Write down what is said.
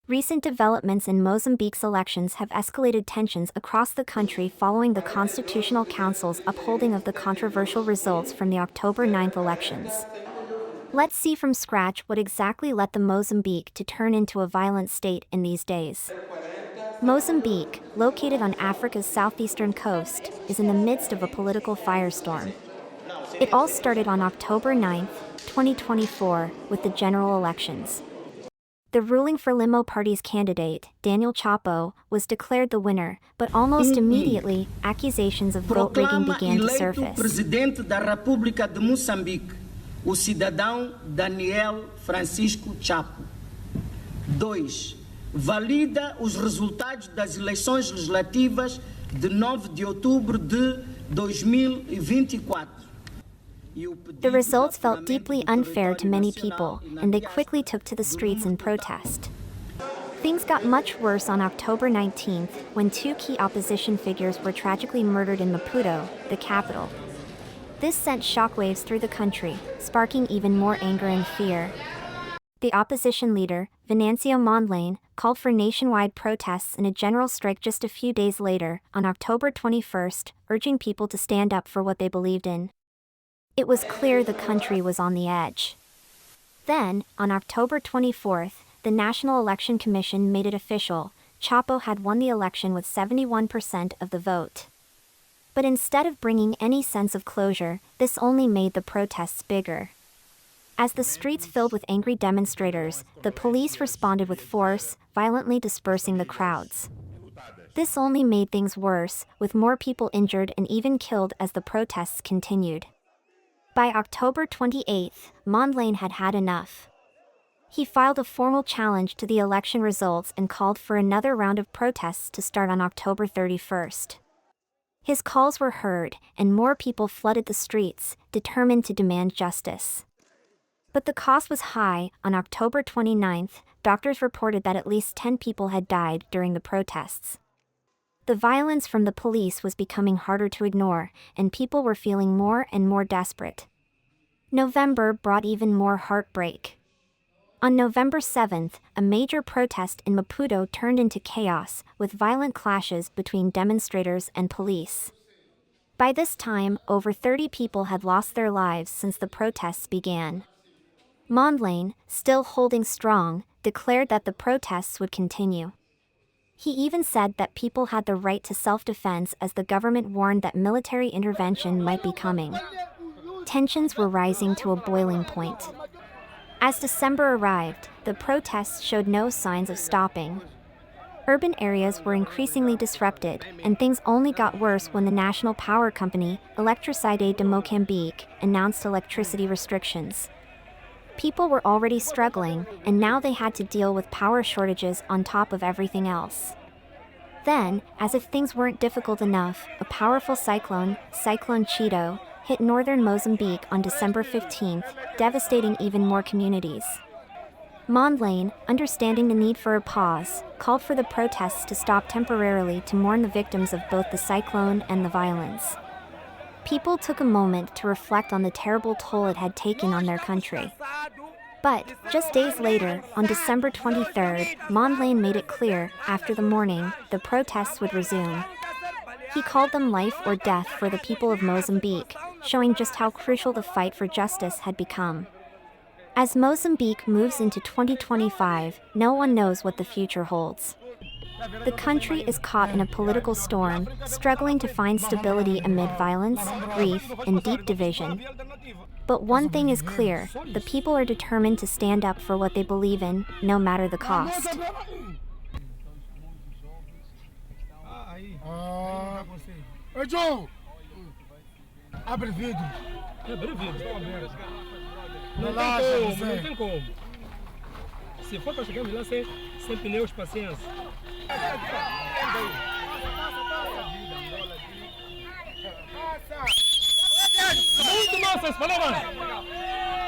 Recent developments in Mozambique's elections have escalated tensions across the country following the Constitutional Council's upholding of the controversial results from the October 9th elections. Let's see from scratch what exactly led the Mozambique to turn into a violent state in these days. Mozambique, located on Africa's southeastern coast, is in the midst of a political firestorm. It all started on October 9, 2024, with the general elections. The ruling Frelimo party's candidate, Daniel Chapo, was declared the winner, but almost immediately, accusations of vote rigging began to surface. Presidente da República de Moçambique, o cidadão Daniel Francisco Chapo. 2. Valida os resultados das eleições legislativas de 9 de outubro de 2024. The results felt deeply unfair to many people, and they quickly took to the streets in protest. Things got much worse on October 19th, when two key opposition figures were tragically murdered in Maputo, the capital. This sent shockwaves through the country, sparking even more anger and fear. The opposition leader, Venancio Mondlane, called for nationwide protests and a general strike just a few days later, on October 21st, urging people to stand up for what they believed in. It was clear the country was on the edge. Then, on October 24th, the National Election Commission made it official: Chapo had won the election with 71% of the vote. But instead of bringing any sense of closure, this only made the protests bigger. As the streets filled with angry demonstrators, the police responded with force, violently dispersing the crowds. This only made things worse, with more people injured and even killed as the protests continued. By October 28th, Mondlane had had enough. He filed a formal challenge to the election results and called for another round of protests to start on October 31st. His calls were heard, and more people flooded the streets, determined to demand justice. But the cost was high. On October 29th, doctors reported that at least 10 people had died during the protests. The violence from the police was becoming harder to ignore, and people were feeling more and more desperate. November brought even more heartbreak. On November 7th, a major protest in Maputo turned into chaos, with violent clashes between demonstrators and police. By this time, over 30 people had lost their lives since the protests began. Mondlane, still holding strong, declared that the protests would continue. He even said that people had the right to self-defense as the government warned that military intervention might be coming. Tensions were rising to a boiling point. As December arrived, the protests showed no signs of stopping. Urban areas were increasingly disrupted, and things only got worse when the national power company, Electricidade de Mozambique, announced electricity restrictions. People were already struggling, and now they had to deal with power shortages on top of everything else. Then, as if things weren't difficult enough, a powerful Cyclone Chido, hit northern Mozambique on December 15th, devastating even more communities. Mondlane, understanding the need for a pause, called for the protests to stop temporarily to mourn the victims of both the cyclone and the violence. People took a moment to reflect on the terrible toll it had taken on their country. But, just days later, on December 23rd, Mondlane made it clear, after the mourning, the protests would resume. He called them life or death for the people of Mozambique, showing just how crucial the fight for justice had become. As Mozambique moves into 2025, no one knows what the future holds. The country is caught in a political storm, struggling to find stability amid violence, grief, and deep division. But one thing is clear: the people are determined to stand up for what they believe in, no matter the cost. Ei, Joe! Abre vidro. Abre vidro. Não tem como. Se for para chegarmos lá sem pneus, paciência. Muito massa, falou, mano.